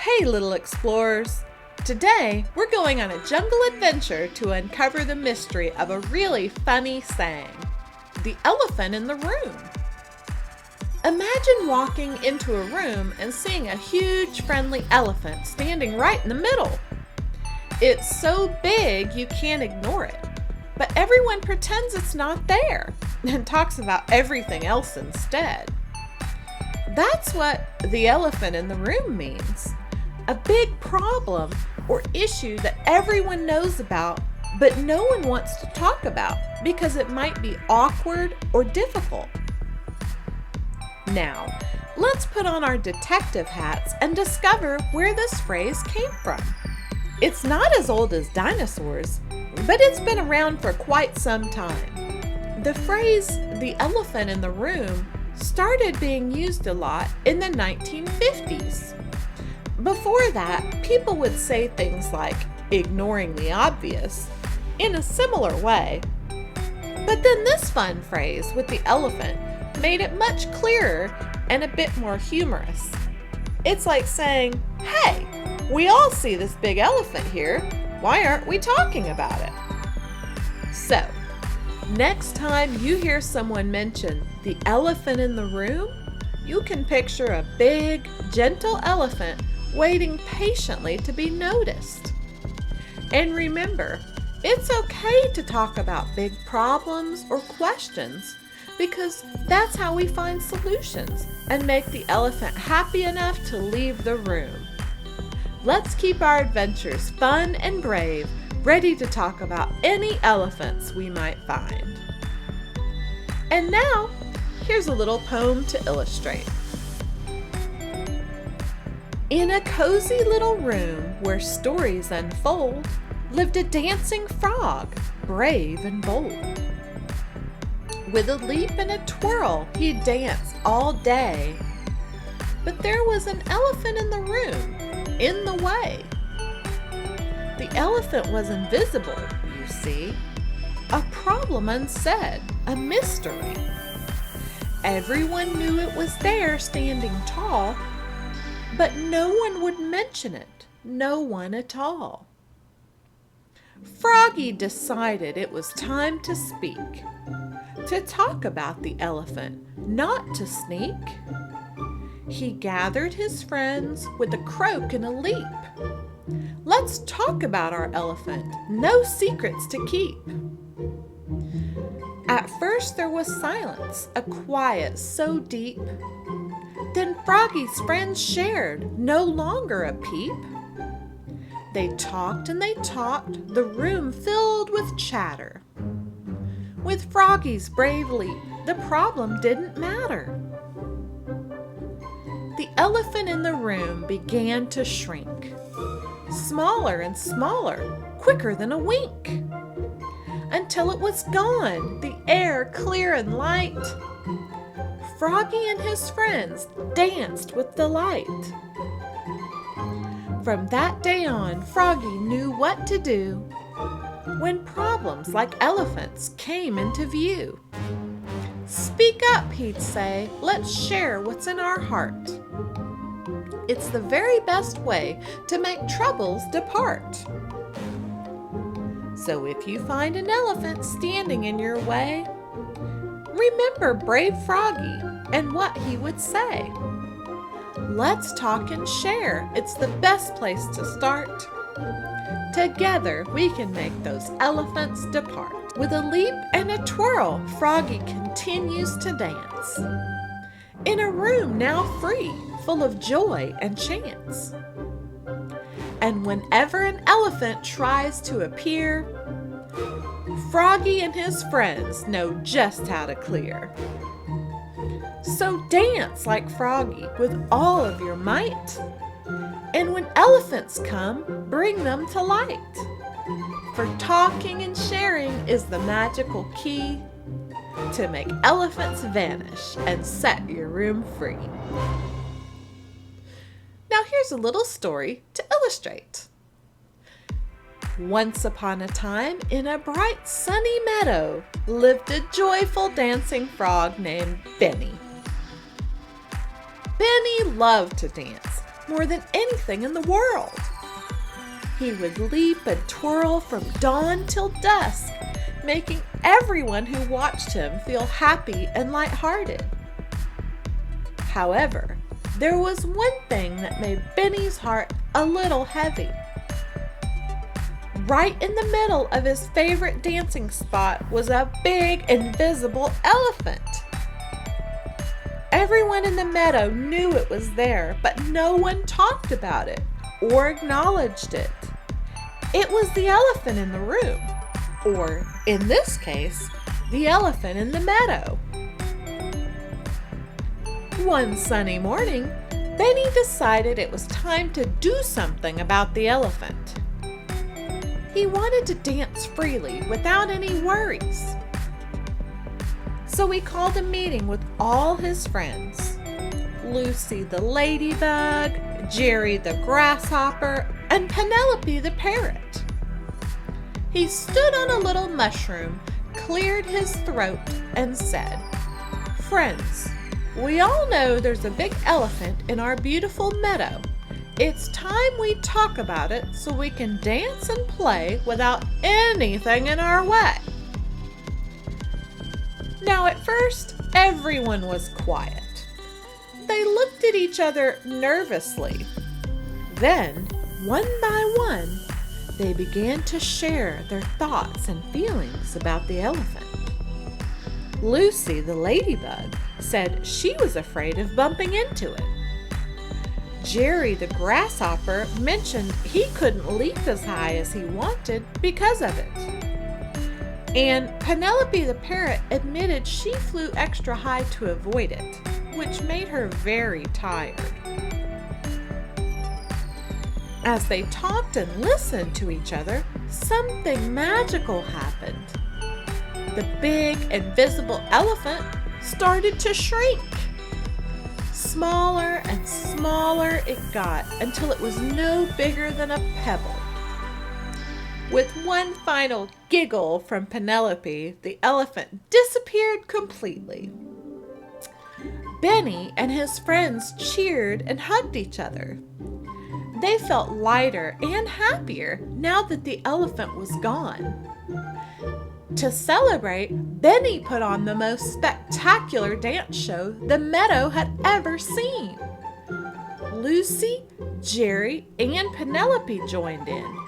Hey little explorers! Today we're going on a jungle adventure to uncover the mystery of a really funny saying, the elephant in the room. Imagine walking into a room and seeing a huge friendly elephant standing right in the middle. It's so big you can't ignore it, but everyone pretends it's not there and talks about everything else instead. That's what the elephant in the room means. A big problem or issue that everyone knows about, but no one wants to talk about because it might be awkward or difficult. Now, let's put on our detective hats and discover where this phrase came from. It's not as old as dinosaurs, but it's been around for quite some time. The phrase, the elephant in the room, started being used a lot in the 1950s. Before that, people would say things like ignoring the obvious in a similar way. But then this fun phrase with the elephant made it much clearer and a bit more humorous. It's like saying, hey, we all see this big elephant here. Why aren't we talking about it? So, next time you hear someone mention the elephant in the room, you can picture a big, gentle elephant waiting patiently to be noticed. And remember, it's okay to talk about big problems or questions because that's how we find solutions and make the elephant happy enough to leave the room. Let's keep our adventures fun and brave, ready to talk about any elephants we might find. And now, here's a little poem to illustrate. In a cozy little room where stories unfold, lived a dancing frog, brave and bold. With a leap and a twirl, he'd dance all day. But there was an elephant in the room, in the way. The elephant was invisible, you see, a problem unsaid, a mystery. Everyone knew it was there standing tall, but no one would mention it, no one at all. Froggy decided it was time to speak, to talk about the elephant, not to sneak. He gathered his friends with a croak and a leap. Let's talk about our elephant, no secrets to keep. At first there was silence, a quiet so deep. Then Froggy's friends shared, no longer a peep. They talked and they talked, the room filled with chatter. With Froggy's brave leap, the problem didn't matter. The elephant in the room began to shrink, smaller and smaller, quicker than a wink, until it was gone, the air clear and light. Froggy and his friends danced with delight. From that day on, Froggy knew what to do when problems like elephants came into view. Speak up, he'd say, let's share what's in our heart. It's the very best way to make troubles depart. So if you find an elephant standing in your way, remember brave Froggy and what he would say. Let's talk and share. It's the best place to start. Together we can make those elephants depart. With a leap and a twirl, Froggy continues to dance. In a room now free, full of joy and chance. And whenever an elephant tries to appear, Froggy and his friends know just how to clear. So dance like Froggy with all of your might. And when elephants come, bring them to light. For talking and sharing is the magical key to make elephants vanish and set your room free. Now here's a little story to illustrate. Once upon a time, in a bright sunny meadow, lived a joyful dancing frog named Benny. Benny loved to dance, more than anything in the world. He would leap and twirl from dawn till dusk, making everyone who watched him feel happy and lighthearted. However, there was one thing that made Benny's heart a little heavy. Right in the middle of his favorite dancing spot was a big invisible elephant. Everyone in the meadow knew it was there, but no one talked about it or acknowledged it. It was the elephant in the room, or in this case, the elephant in the meadow. One sunny morning, Benny decided it was time to do something about the elephant. He wanted to dance freely without any worries. So he called a meeting with all his friends: Lucy the ladybug, Jerry the grasshopper, and Penelope the parrot. He stood on a little mushroom, cleared his throat, and said, "Friends, we all know there's a big elephant in our beautiful meadow. It's time we talk about it so we can dance and play without anything in our way." Now at first, everyone was quiet. They looked at each other nervously. Then, one by one, they began to share their thoughts and feelings about the elephant. Lucy, the ladybug, said she was afraid of bumping into it. Jerry, the grasshopper, mentioned he couldn't leap as high as he wanted because of it. And Penelope the parrot admitted she flew extra high to avoid it, which made her very tired. As they talked and listened to each other, something magical happened. The big, invisible elephant started to shrink. Smaller and smaller it got until it was no bigger than a pebble. With one final giggle from Penelope, the elephant disappeared completely. Benny and his friends cheered and hugged each other. They felt lighter and happier now that the elephant was gone. To celebrate, Benny put on the most spectacular dance show the meadow had ever seen. Lucy, Jerry, and Penelope joined in,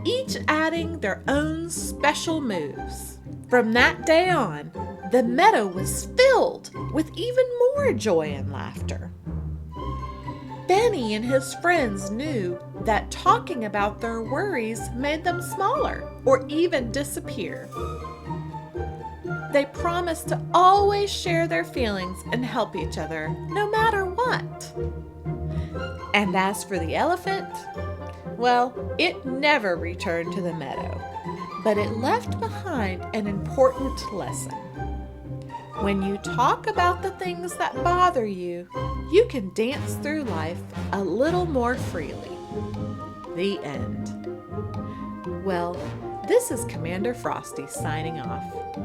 each adding their own special moves. From that day on, the meadow was filled with even more joy and laughter. Benny and his friends knew that talking about their worries made them smaller or even disappear. They promised to always share their feelings and help each other, no matter what. And as for the elephant, well, it never returned to the meadow, but it left behind an important lesson. When you talk about the things that bother you, you can dance through life a little more freely. The end. Well, this is Commander Frosty signing off.